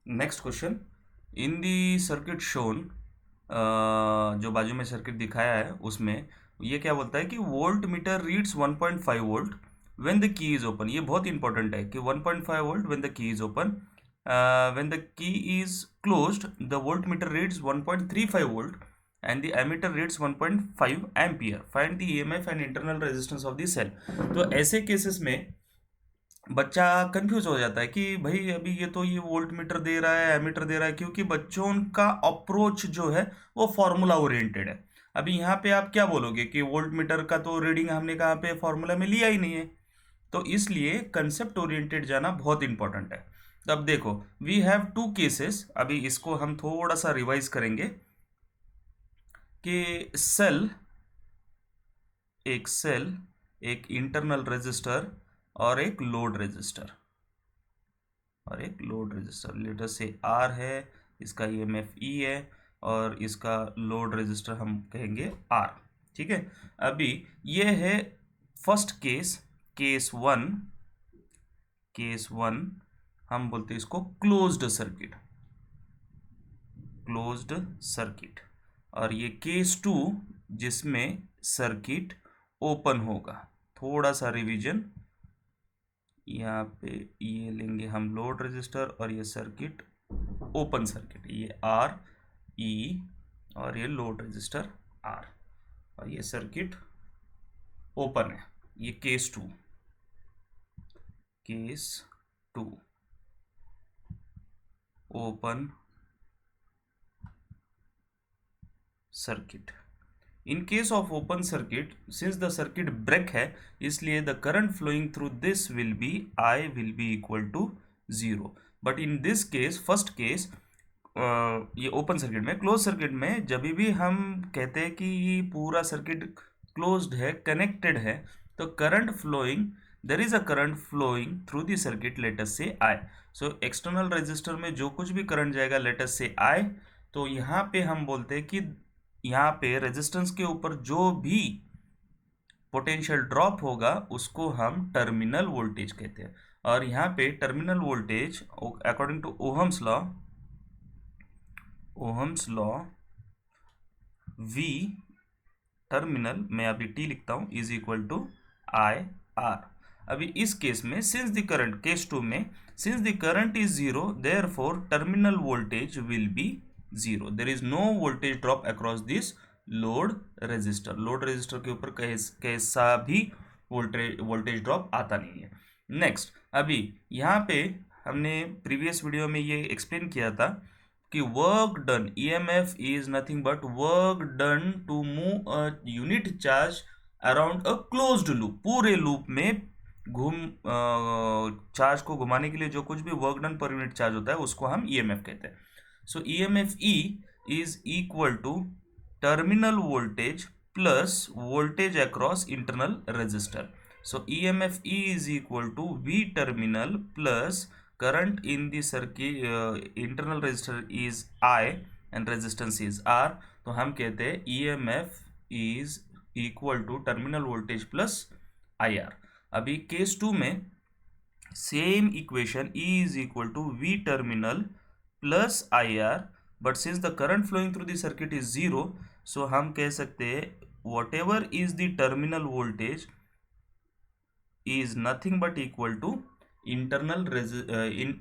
Next question, इन दी circuit shown, जो बाजू में सर्किट दिखाया है उसमें ये क्या बोलता है कि volt meter reads 1.5 volt when the key is open. ये बहुत इंपॉर्टेंट है कि 1.5 volt when the key is open, when the key is closed the volt meter reads 1.35 volt and the ammeter reads 1.5 ampere. Find the EMF and internal resistance of the cell. तो ऐसे cases में बच्चा confuse हो जाता है कि भाई अभी ये वोल्ट मीटर दे रहा है, एमीटर दे रहा है, क्योंकि बच्चों का अप्रोच जो है वो फॉर्मूला ओरिएंटेड है। अभी यहाँ पे आप क्या बोलोगे कि वोल्ट मीटर का तो रीडिंग हमने कहाँ पे फॉर्मूला में लिया ही नहीं है, तो इसलिए कंसेप्ट ओरिएंटेड जाना बहुत इंपॉर्टेंट है। तो अब देखो, वी हैव टू केसेस। अभी इसको हम थोड़ा सा रिवाइज करेंगे कि सेल, एक इंटरनल रेजिस्टर और एक लोड रेजिस्टर, लेटर से आर है, इसका ईएमएफ ई है और इसका लोड रेजिस्टर हम कहेंगे आर। ठीक है, अभी ये है फर्स्ट केस वन हम बोलते हैं इसको क्लोज्ड सर्किट। और ये केस टू जिसमें सर्किट ओपन होगा। थोड़ा सा रिवीजन, यहाँ पे ये लेंगे हम लोड रेजिस्टर और ये सर्किट ओपन सर्किट, ये आर ई और ये लोड रेजिस्टर आर, और ये सर्किट ओपन है। ये case two open circuit. In case of open circuit, since the circuit break है, इसलिए the current flowing through this will be equal to 0। But in this case, first case, ये open circuit में, close circuit में जब भी हम कहते हैं कि पूरा सर्किट क्लोज्ड है, कनेक्टेड है, तो current flowing, there is a current flowing through the circuit, let us say I. So external resistor में जो कुछ भी करंट जाएगा, लेट अस से आई, तो यहाँ पे हम बोलते हैं कि यहाँ पे रेजिस्टेंस के ऊपर जो भी पोटेंशियल ड्रॉप होगा उसको हम टर्मिनल वोल्टेज कहते हैं। और यहाँ पे terminal voltage according to Ohm's law V terminal, मैं अभी T लिखता हूं, is equal to I R. अभी इस केस में, since the current, case two में, since the current is zero, therefore terminal voltage will be zero. There is no voltage drop across this load resistor के ऊपर कैसा भी voltage drop आता नहीं है। नेक्स्ट, अभी यहाँ पे हमने प्रीवियस वीडियो में ये एक्सप्लेन किया था कि work done, EMF is nothing but work done to move a unit charge around a closed loop. पूरे लूप में चार्ज को घुमाने के लिए जो कुछ भी वर्क डन पर यूनिट चार्ज होता है उसको हम ईएमएफ कहते हैं। So EMF E is equal to terminal voltage plus voltage across internal resistor. So EMF E is equal to V terminal plus current in the circuit, internal resistor is I and resistance is R. तो हम कहते हैं EMF is equal to terminal voltage plus IR। अभी case two में same equation, E is equal to V terminal plus IR, but since the current flowing through the circuit is zero, so हम कह सकते हैं whatever is the terminal voltage is nothing but equal to internal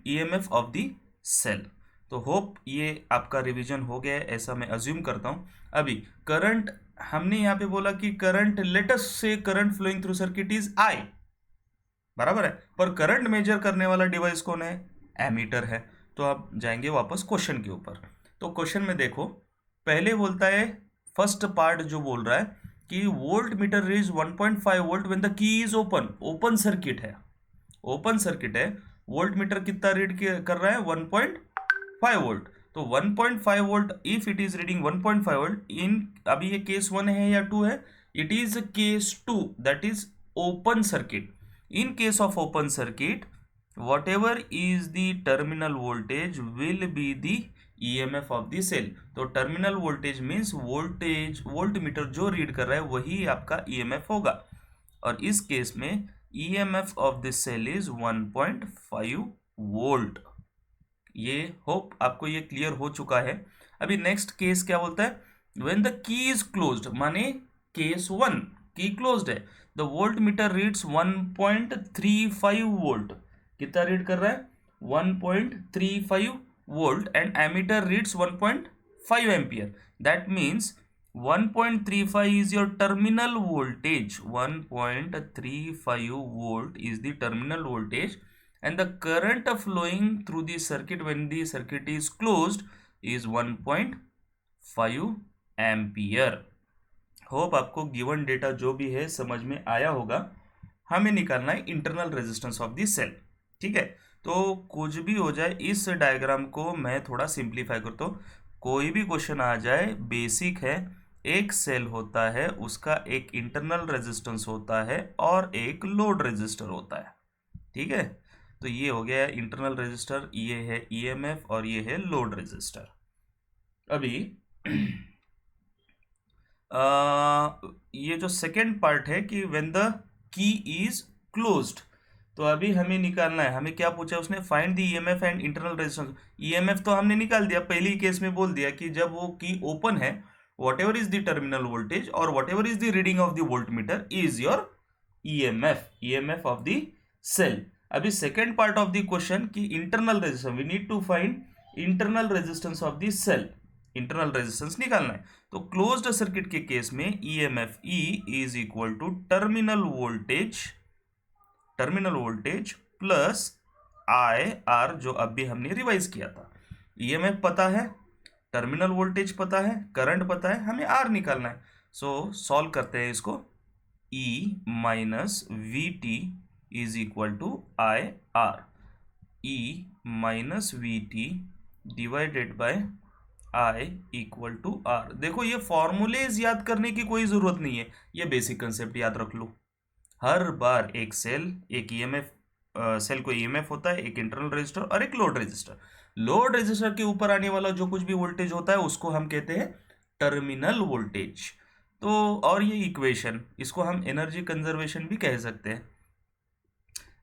EMF of the cell। तो hope ये आपका revision हो गया है, ऐसा मैं अज्यूम करता हूं। अभी करंट, हमने यहाँ पे बोला कि current, let's say current flowing through circuit is I, बराबर है, पर करंट मेजर करने वाला डिवाइस कौन है? एमीटर है। तो अब जाएंगे वापस क्वेश्चन के ऊपर। तो क्वेश्चन में देखो, पहले बोलता है, फर्स्ट पार्ट जो बोल रहा है कि volt meter reads 1.5 volt when the key is open circuit है, वोल्ट मीटर कितना रीड कर रहा है? 1.5 वोल्ट। तो 1.5 volt, if it is reading 1.5 volt in, अभी ये केस वन है या टू है? It is case two, that is open circuit. In case of open circuit, whatever is the terminal voltage will be the EMF of the cell। तो terminal voltage means volt meter जो read कर रहा है वही आपका EMF होगा। और इस केस में EMF of this cell is 1.5 volt. ये होप आपको ये क्लियर हो चुका है। अभी नेक्स्ट केस क्या बोलता है, when the key is closed, माने केस 1 की क्लोज्ड है, the volt meter reads 1.35 volt. कितना रीड कर रहा है, 1.35 volt and ammeter reads 1.5 ampere. That means 1.35 is your terminal voltage. 1.35 volt is the terminal voltage, and the current flowing through the circuit when the circuit is closed is 1.5 ampere. Hope आपको given data जो भी है समझ में आया होगा। हमें निकालना है internal resistance of the cell. ठीक है, तो कुछ भी हो जाए, इस डायग्राम को मैं थोड़ा सिंप्लीफाई करता हूँ। कोई भी क्वेश्चन आ जाए, बेसिक है, एक सेल होता है, उसका एक इंटरनल रेजिस्टेंस होता है और एक लोड रेजिस्टर होता है। ठीक है, तो ये हो गया इंटरनल रेजिस्टर, ये है ईएमएफ और ये है लोड रेजिस्टर। अभी ये जो सेकेंड पार्ट है कि when the key is closed, तो अभी हमें निकालना है, हमें क्या पूछा उसने, find the EMF and internal resistance. EMF तो हमने निकाल दिया, पहले ही केस में बोल दिया कि जब वो की ओपन है, whatever is the terminal voltage or whatever is the reading of the voltmeter is your EMF of the cell। अभी second part of the question कि internal resistance, we need to find internal resistance of the cell, internal resistance निकालना है। तो closed circuit के case में EMF E is equal to terminal voltage plus IR, जो अभी हमने रिवाइज किया था। EMF पता है, टर्मिनल वोल्टेज पता है, करंट पता है, हमें आर निकालना है। सो सॉल्व करते हैं इसको। E minus V T is equal to I R, E minus V T divided by I equal to R. देखो ये फॉर्मूलेज याद करने की कोई ज़रूरत नहीं है, ये बेसिक कंसेप्ट याद रख लो। हर बार एक सेल, एक ईएमएफ, सेल को ईएमएफ होता है, एक इंटरनल रेजिस्टर और एक लोड रेजिस्टर। लोड रेजिस्टर के ऊपर आने वाला जो कुछ भी वोल्टेज होता है उसको हम कहते हैं टर्मिनल वोल्टेज। तो और ये इक्वेशन, इसको हम एनर्जी कंजर्वेशन भी कह सकते हैं।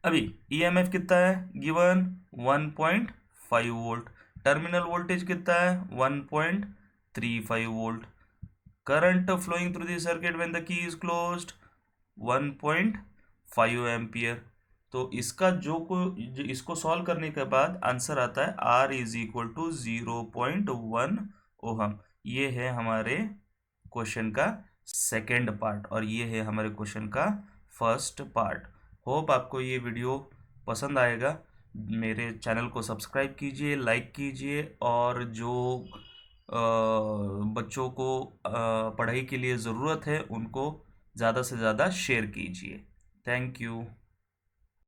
अभी ईएमएफ कितना है गिवन, 1.5 वोल्ट। टर्मिनल वोल्टेज कितना है, 1.35 volt. Current flowing through the circuit when the key is closed, 1.5 ampere. तो इसका इसको सॉल्व करने के बाद आंसर आता है R is equal to 0.1 ohm. ये है हमारे क्वेश्चन का सेकेंड पार्ट और ये है हमारे क्वेश्चन का फर्स्ट पार्ट। होप आपको ये वीडियो पसंद आएगा। मेरे चैनल को सब्सक्राइब कीजिए, लाइक कीजिए, और जो बच्चों को पढ़ाई के लिए ज़रूरत है उनको ज़्यादा से ज़्यादा शेयर कीजिए। Thank you.